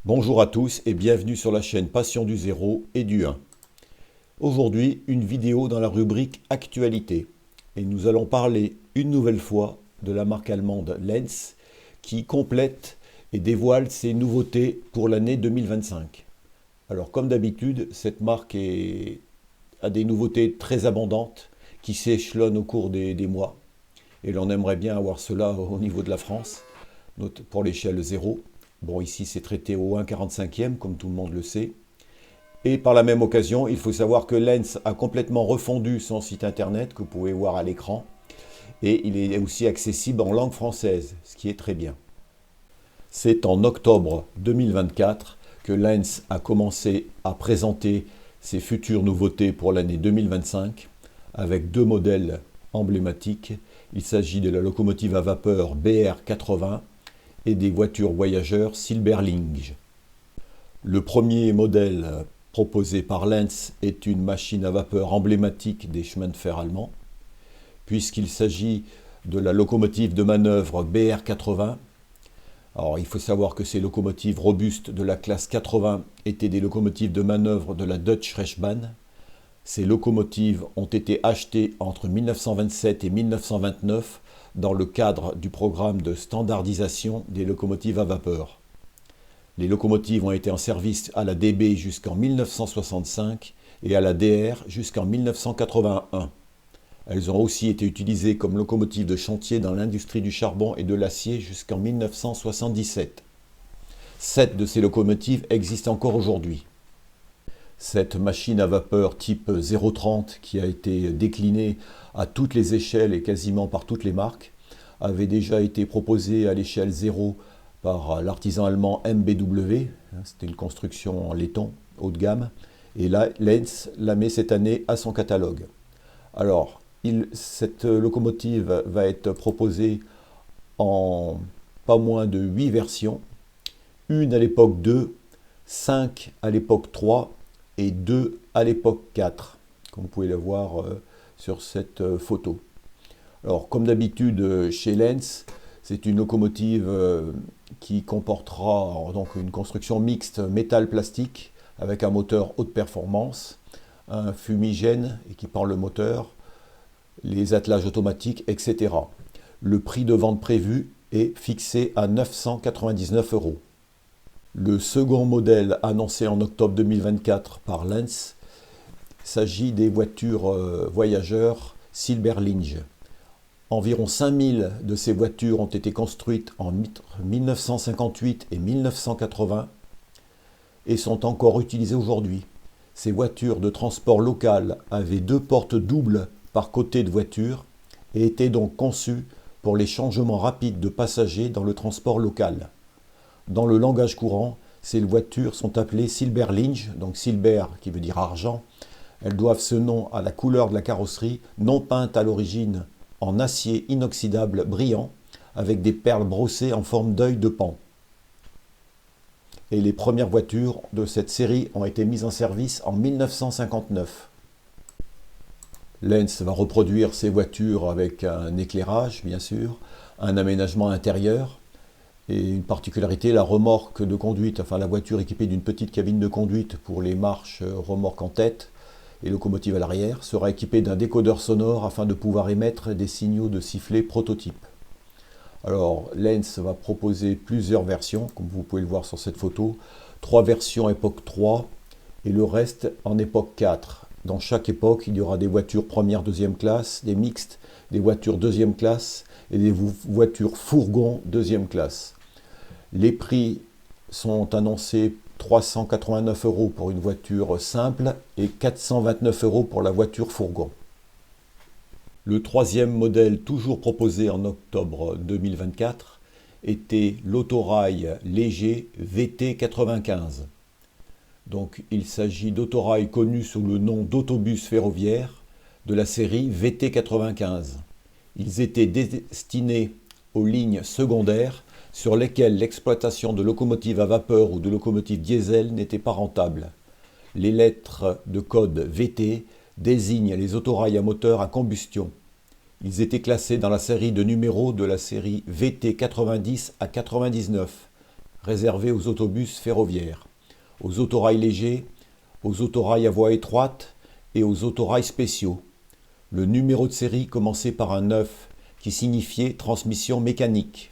Bonjour à tous et bienvenue sur la chaîne Passion du 0 et du 1. Aujourd'hui, une vidéo dans la rubrique Actualité. Et nous allons parler une nouvelle fois de la marque allemande Lenz qui complète et dévoile ses nouveautés pour l'année 2025. Alors comme d'habitude, cette marque a des nouveautés très abondantes qui s'échelonnent au cours des mois. Et l'on aimerait bien avoir cela au niveau de la France, pour l'échelle 0. Bon, ici, c'est traité au 1,45e, comme tout le monde le sait. Et par la même occasion, il faut savoir que Lenz a complètement refondu son site internet, que vous pouvez voir à l'écran. Et il est aussi accessible en langue française, ce qui est très bien. C'est en octobre 2024 que Lenz a commencé à présenter ses futures nouveautés pour l'année 2025, avec deux modèles emblématiques. Il s'agit de la locomotive à vapeur BR80 et des voitures voyageurs Silberling. Le premier modèle proposé par Lenz est une machine à vapeur emblématique des chemins de fer allemands, puisqu'il s'agit de la locomotive de manœuvre BR80. Alors, il faut savoir que ces locomotives robustes de la classe 80 étaient des locomotives de manœuvre de la Deutsche Reichsbahn. Ces locomotives ont été achetées entre 1927 et 1929 dans le cadre du programme de standardisation des locomotives à vapeur. Les locomotives ont été en service à la DB jusqu'en 1965 et à la DR jusqu'en 1981. Elles ont aussi été utilisées comme locomotives de chantier dans l'industrie du charbon et de l'acier jusqu'en 1977. 7 de ces locomotives existent encore aujourd'hui. Cette machine à vapeur type 030 qui a été déclinée à toutes les échelles et quasiment par toutes les marques avait déjà été proposée à l'échelle 0 par l'artisan allemand MBW. C'était une construction en laiton haut de gamme. Et là, Lenz la met cette année à son catalogue. Alors, cette locomotive va être proposée en pas moins de 8 versions. Une à l'époque 2, 5 à l'époque 3 et 2 à l'époque 4, comme vous pouvez le voir sur cette photo. Alors, comme d'habitude chez Lenz, c'est une locomotive qui comportera donc une construction mixte métal-plastique avec un moteur haute performance, un fumigène équipant le moteur, les attelages automatiques, etc. Le prix de vente prévu est fixé à 999 €. Le second modèle annoncé en octobre 2024 par Lenz s'agit des voitures voyageurs Silberling. Environ 5000 de ces voitures ont été construites en 1958 et 1980 et sont encore utilisées aujourd'hui. Ces voitures de transport local avaient 2 portes doubles par côté de voiture et étaient donc conçues pour les changements rapides de passagers dans le transport local. Dans le langage courant, ces voitures sont appelées Silberling, donc silber qui veut dire argent. Elles doivent ce nom à la couleur de la carrosserie, non peinte à l'origine en acier inoxydable brillant, avec des perles brossées en forme d'œil de paon. Et les premières voitures de cette série ont été mises en service en 1959. Lenz va reproduire ces voitures avec un éclairage, bien sûr, un aménagement intérieur, et une particularité, la remorque de conduite, enfin la voiture équipée d'une petite cabine de conduite pour les marches remorques en tête et locomotive à l'arrière, sera équipée d'un décodeur sonore afin de pouvoir émettre des signaux de sifflet prototype. Alors Lenz va proposer plusieurs versions, comme vous pouvez le voir sur cette photo, 3 versions époque 3 et le reste en époque 4. Dans chaque époque, il y aura des voitures première, deuxième classe, des mixtes, des voitures deuxième classe et des voitures fourgons deuxième classe. Les prix sont annoncés 389 € pour une voiture simple et 429 € pour la voiture fourgon. Le troisième modèle, toujours proposé en octobre 2024, était l'autorail léger VT95. Donc il s'agit d'autorails connus sous le nom d'autobus ferroviaires de la série VT95. Ils étaient destinés aux lignes secondaires sur lesquelles l'exploitation de locomotives à vapeur ou de locomotives diesel n'était pas rentable. Les lettres de code VT désignent les autorails à moteur à combustion. Ils étaient classés dans la série de numéros de la série VT 90 à 99, réservé aux autobus ferroviaires, aux autorails légers, aux autorails à voie étroite et aux autorails spéciaux. Le numéro de série commençait par un 9 qui signifiait transmission mécanique.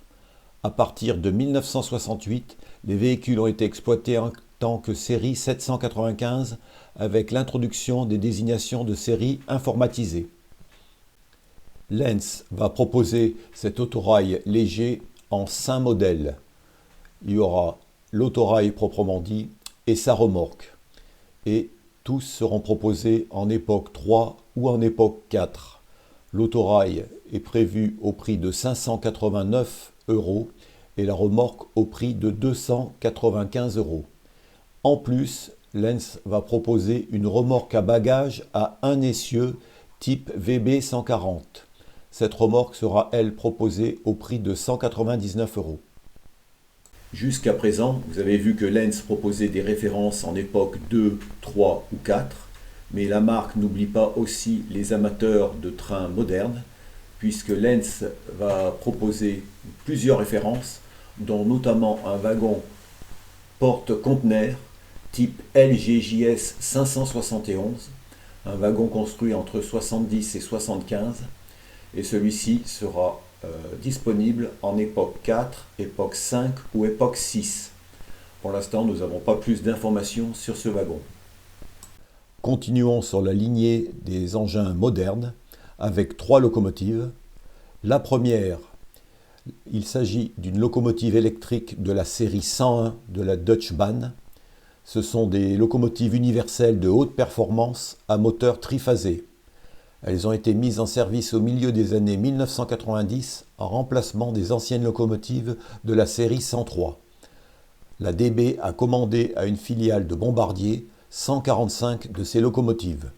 À partir de 1968, les véhicules ont été exploités en tant que série 795 avec l'introduction des désignations de série informatisées. Lenz va proposer cet autorail léger en 5 modèles. Il y aura l'autorail proprement dit et sa remorque. Et tous seront proposés en époque 3 ou en époque 4. L'autorail est prévu au prix de 589 € et la remorque au prix de 295 €. En plus, Lenz va proposer une remorque à bagages à un essieu type VB 140. Cette remorque sera, elle, proposée au prix de 199 €. Jusqu'à présent, vous avez vu que Lenz proposait des références en époque 2, 3 ou 4, mais la marque n'oublie pas aussi les amateurs de trains modernes, puisque Lenz va proposer plusieurs références, dont notamment un wagon porte-conteneur type LGJS 571, un wagon construit entre 70 et 75, et celui-ci sera disponible en époque 4, époque 5 ou époque 6. Pour l'instant, nous n'avons pas plus d'informations sur ce wagon. Continuons sur la lignée des engins modernes avec 3 locomotives. La première, il s'agit d'une locomotive électrique de la série 101 de la Deutsche Bahn. Ce sont des locomotives universelles de haute performance à moteur triphasé. Elles ont été mises en service au milieu des années 1990 en remplacement des anciennes locomotives de la série 103. La DB a commandé à une filiale de Bombardier 145 de ces locomotives.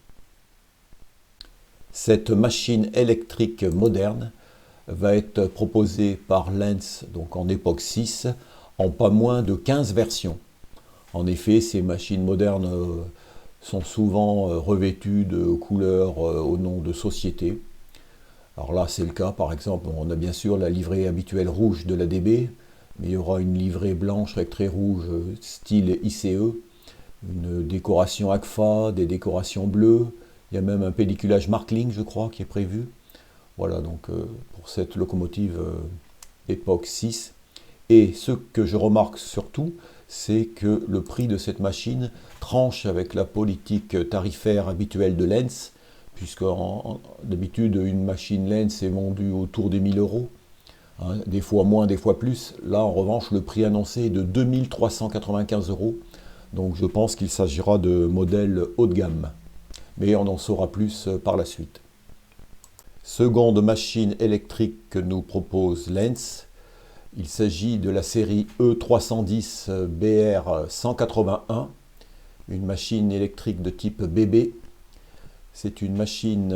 Cette machine électrique moderne va être proposée par Lenz, donc en époque 6, en pas moins de 15 versions. En effet, ces machines modernes sont souvent revêtues de couleurs au nom de société. Alors là, c'est le cas, par exemple, on a bien sûr la livrée habituelle rouge de la DB, mais il y aura une livrée blanche avec trait rouge style ICE, une décoration AGFA, des décorations bleues, il y a même un pelliculage Markling, je crois, qui est prévu. Voilà, donc pour cette locomotive époque 6. Et ce que je remarque surtout, c'est que le prix de cette machine tranche avec la politique tarifaire habituelle de Lenz, puisque d'habitude une machine Lenz est vendue autour des 1000 €, hein, des fois moins, des fois plus. Là, en revanche, le prix annoncé est de 2395 €, donc je pense qu'il s'agira de modèles haut de gamme. Mais on en saura plus par la suite. Seconde machine électrique que nous propose Lenz, il s'agit de la série E310 BR 181, une machine électrique de type BB. C'est une machine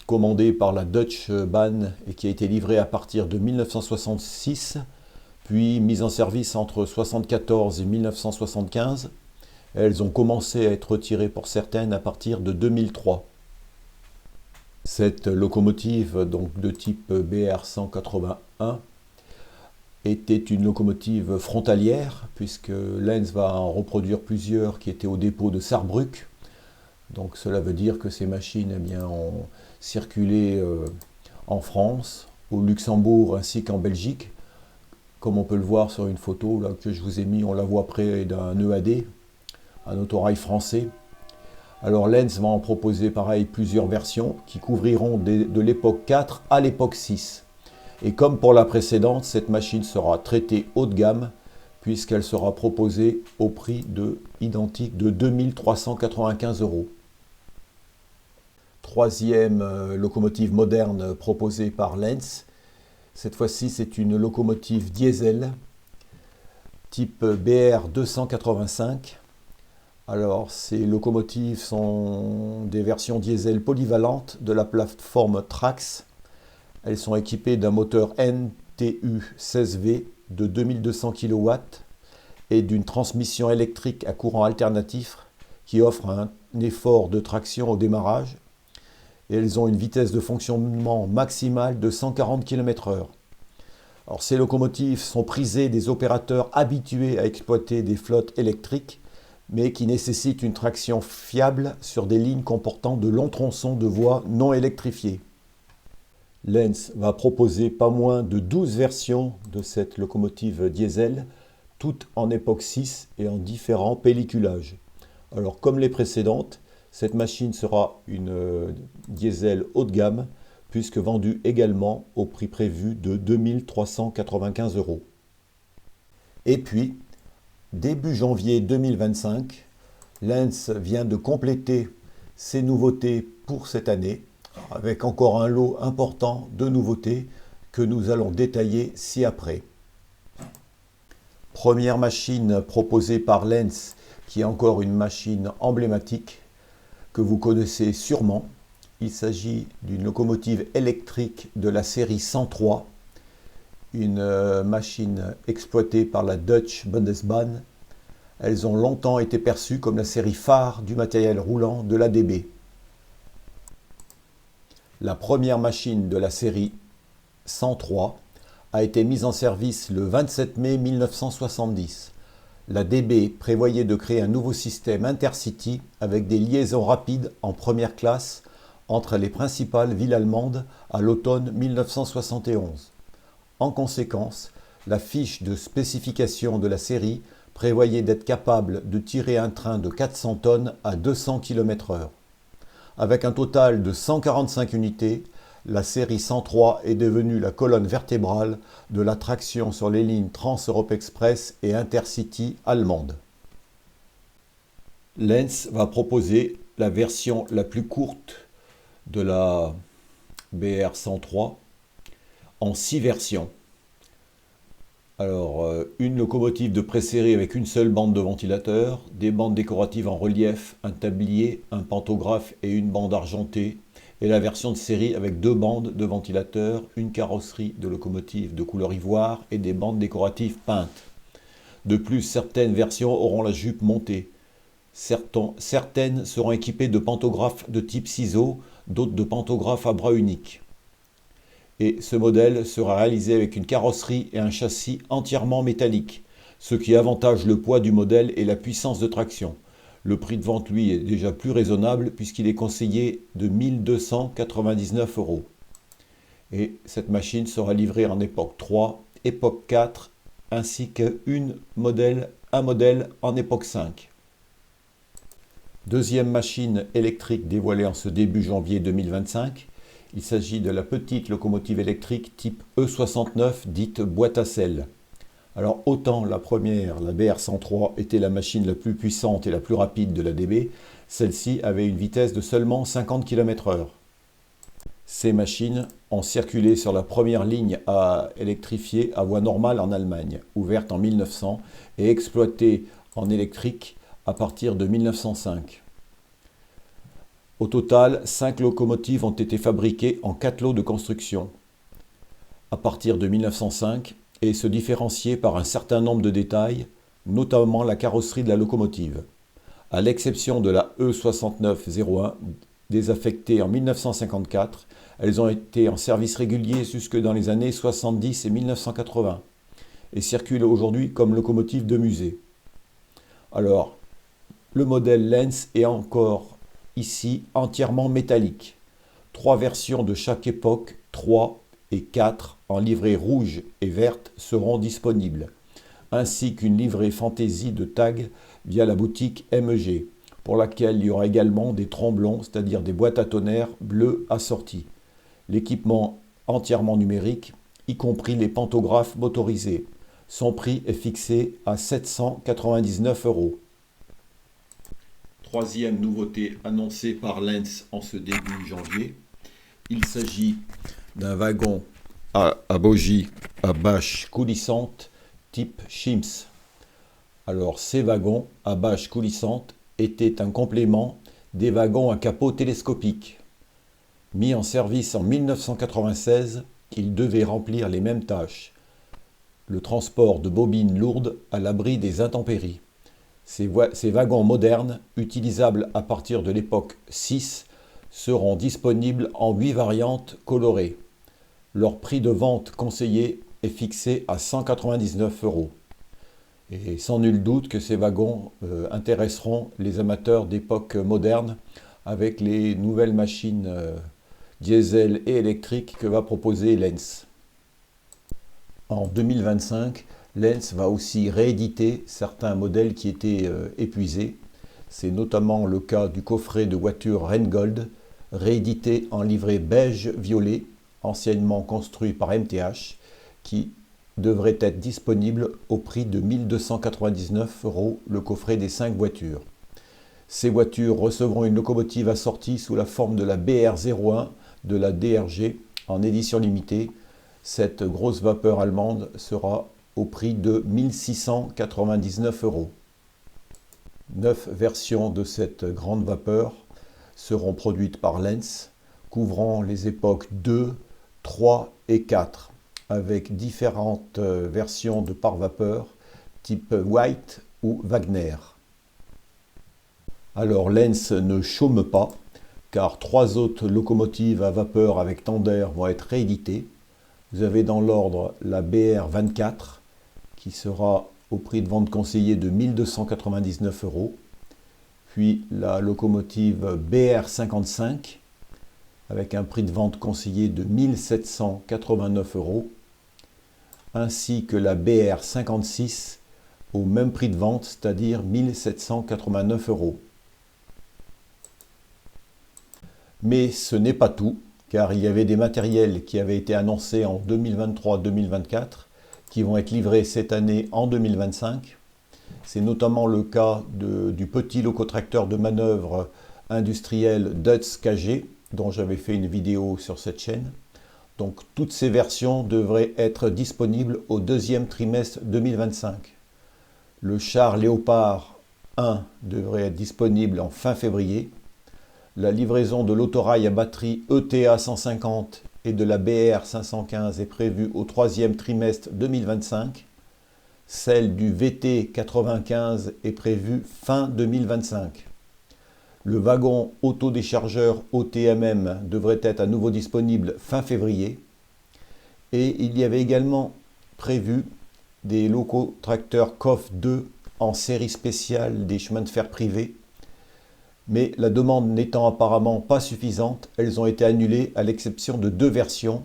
commandée par la Deutsche Bahn et qui a été livrée à partir de 1966, puis mise en service entre 1974 et 1975. Elles ont commencé à être retirées pour certaines à partir de 2003. Cette locomotive donc de type BR 181 était une locomotive frontalière, puisque Lenz va en reproduire plusieurs qui étaient au dépôt de Saarbrück. Donc cela veut dire que ces machines ont circulé en France, au Luxembourg ainsi qu'en Belgique. Comme on peut le voir sur une photo là, que je vous ai mis, on la voit près d'un EAD, un autorail français. Alors Lenz va en proposer pareil plusieurs versions qui couvriront de l'époque 4 à l'époque 6. Et comme pour la précédente, cette machine sera traitée haut de gamme puisqu'elle sera proposée au prix identique de 2395 €. Troisième locomotive moderne proposée par Lenz. Cette fois-ci, c'est une locomotive diesel type BR 285. Alors, ces locomotives sont des versions diesel polyvalentes de la plateforme Trax. Elles sont équipées d'un moteur NTU 16V de 2200 kW et d'une transmission électrique à courant alternatif qui offre un effort de traction au démarrage. Et elles ont une vitesse de fonctionnement maximale de 140 km/h. Alors, ces locomotives sont prisées des opérateurs habitués à exploiter des flottes électriques, mais qui nécessitent une traction fiable sur des lignes comportant de longs tronçons de voies non électrifiés. Lenz va proposer pas moins de 12 versions de cette locomotive diesel, toutes en époque 6 et en différents pelliculages. Alors, comme les précédentes, cette machine sera une diesel haut de gamme, puisque vendue également au prix prévu de 2 395 €. Et puis, début janvier 2025, Lenz vient de compléter ses nouveautés pour cette année, avec encore un lot important de nouveautés que nous allons détailler ci-après. Première machine proposée par Lenz, qui est encore une machine emblématique que vous connaissez sûrement. Il s'agit d'une locomotive électrique de la série 103, une machine exploitée par la Deutsche Bundesbahn. Elles ont longtemps été perçues comme la série phare du matériel roulant de l'ADB. La première machine de la série 103 a été mise en service le 27 mai 1970. La DB prévoyait de créer un nouveau système Intercity avec des liaisons rapides en première classe entre les principales villes allemandes à l'automne 1971. En conséquence, la fiche de spécification de la série prévoyait d'être capable de tirer un train de 400 tonnes à 200 km/h. Avec un total de 145 unités, la série 103 est devenue la colonne vertébrale de la traction sur les lignes Trans-Europe Express et Intercity allemandes. Lenz va proposer la version la plus courte de la BR 103 en 6 versions. Alors, une locomotive de pré-série avec une seule bande de ventilateur, des bandes décoratives en relief, un tablier, un pantographe et une bande argentée, et la version de série avec 2 bandes de ventilateurs, une carrosserie de locomotive de couleur ivoire et des bandes décoratives peintes. De plus, certaines versions auront la jupe montée. Certaines seront équipées de pantographes de type ciseaux, d'autres de pantographes à bras uniques. Et ce modèle sera réalisé avec une carrosserie et un châssis entièrement métallique, ce qui avantage le poids du modèle et la puissance de traction. Le prix de vente, lui, est déjà plus raisonnable puisqu'il est conseillé de 1 299 €. Et cette machine sera livrée en époque 3, époque 4, ainsi qu'un modèle en époque 5. Deuxième machine électrique dévoilée en ce début janvier 2025. Il s'agit de la petite locomotive électrique type E69, dite boîte à selles. Alors autant la première, la BR 103, était la machine la plus puissante et la plus rapide de la DB, celle-ci avait une vitesse de seulement 50 km/h. Ces machines ont circulé sur la première ligne à électrifier à voie normale en Allemagne, ouverte en 1900 et exploitée en électrique à partir de 1905. Au total, 5 locomotives ont été fabriquées en 4 lots de construction à partir de 1905 et se différenciaient par un certain nombre de détails, notamment la carrosserie de la locomotive. À l'exception de la E6901, désaffectée en 1954, elles ont été en service régulier jusque dans les années 70 et 1980 et circulent aujourd'hui comme locomotive de musée. Alors, le modèle Lenz est encore ici entièrement métallique. 3 versions de chaque époque, 3 et 4 en livrée rouge et verte seront disponibles, ainsi qu'une livrée fantaisie de tag via la boutique MEG, pour laquelle il y aura également des tromblons, c'est-à-dire des boîtes à tonnerre bleues assorties. L'équipement entièrement numérique, y compris les pantographes motorisés. Son prix est fixé à 799 €. Troisième nouveauté annoncée par Lenz en ce début janvier, il s'agit d'un wagon à bogie à bâche coulissante type Schims. Alors ces wagons à bâche coulissante étaient un complément des wagons à capot télescopique. Mis en service en 1996, ils devaient remplir les mêmes tâches. Le transport de bobines lourdes à l'abri des intempéries. Ces wagons modernes, utilisables à partir de l'époque 6, seront disponibles en 8 variantes colorées. Leur prix de vente conseillé est fixé à 199 €. Et sans nul doute que ces wagons intéresseront les amateurs d'époque moderne avec les nouvelles machines diesel et électriques que va proposer Lenz. En 2025, Lenz va aussi rééditer certains modèles qui étaient épuisés. C'est notamment le cas du coffret de voiture Rheingold, réédité en livrée beige-violet, anciennement construit par MTH, qui devrait être disponible au prix de 1 299 € le coffret des 5 voitures. Ces voitures recevront une locomotive assortie sous la forme de la BR01 de la DRG en édition limitée. Cette grosse vapeur allemande sera au prix de 1 699 €. 9 versions de cette grande vapeur seront produites par Lenz, couvrant les époques 2, 3 et 4, avec différentes versions de pare-vapeur type White ou Wagner. Alors Lenz ne chôme pas, car 3 autres locomotives à vapeur avec tendeur vont être rééditées. Vous avez dans l'ordre la BR24, qui sera au prix de vente conseillé de 1 299 €, puis la locomotive BR55, avec un prix de vente conseillé de 1 789 €, ainsi que la BR56 au même prix de vente, c'est-à-dire 1 789 €. Mais ce n'est pas tout, car il y avait des matériels qui avaient été annoncés en 2023-2024 qui vont être livrés cette année en 2025. C'est notamment le cas du petit locotracteur de manœuvre industriel Dutz KG, dont j'avais fait une vidéo sur cette chaîne. Donc toutes ces versions devraient être disponibles au deuxième trimestre 2025. Le char Léopard 1 devrait être disponible en fin février. La livraison de l'autorail à batterie ETA 150 et de la BR 515 est prévue au troisième trimestre 2025. Celle du VT 95 est prévue fin 2025. Le wagon autodéchargeur OTMM devrait être à nouveau disponible fin février. Et il y avait également prévu des locotracteurs COF 2 en série spéciale des chemins de fer privés. Mais la demande n'étant apparemment pas suffisante, elles ont été annulées à l'exception de 2 versions.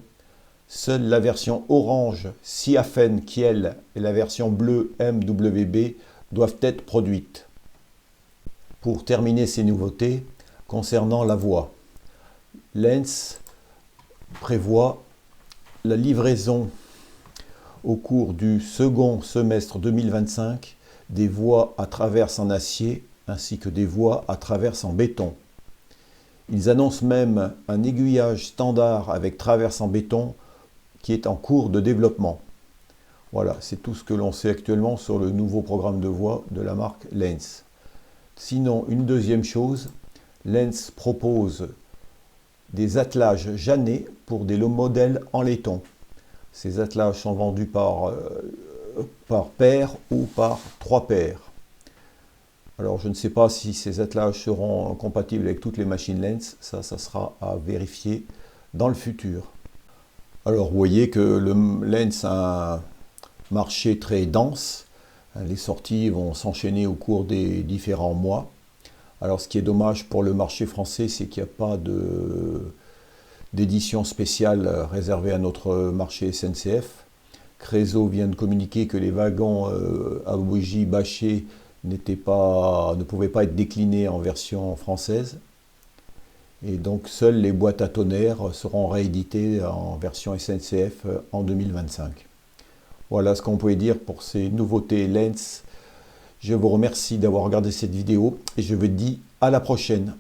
Seule la version orange Siafen Kiel et la version bleue MWB doivent être produites. Pour terminer ces nouveautés, concernant la voie, Lenz prévoit la livraison au cours du second semestre 2025 des voies à traverse en acier ainsi que des voies à traverse en béton. Ils annoncent même un aiguillage standard avec traverse en béton qui est en cours de développement. Voilà, c'est tout ce que l'on sait actuellement sur le nouveau programme de voie de la marque Lenz. Sinon, une deuxième chose, Lenz propose des attelages Janet pour des modèles en laiton. Ces attelages sont vendus par paire ou par 3 paires. Alors je ne sais pas si ces attelages seront compatibles avec toutes les machines Lenz, ça sera à vérifier dans le futur. Alors vous voyez que le Lenz a un marché très dense, les sorties vont s'enchaîner au cours des différents mois. Alors ce qui est dommage pour le marché français, c'est qu'il n'y a pas d'édition spéciale réservée à notre marché SNCF. Creso vient de communiquer que les wagons à bougie bâchée ne pouvaient pas être déclinés en version française. Et donc seules les boîtes à tonnerre seront rééditées en version SNCF en 2025. Voilà ce qu'on pouvait dire pour ces nouveautés Lenz. Je vous remercie d'avoir regardé cette vidéo et je vous dis à la prochaine.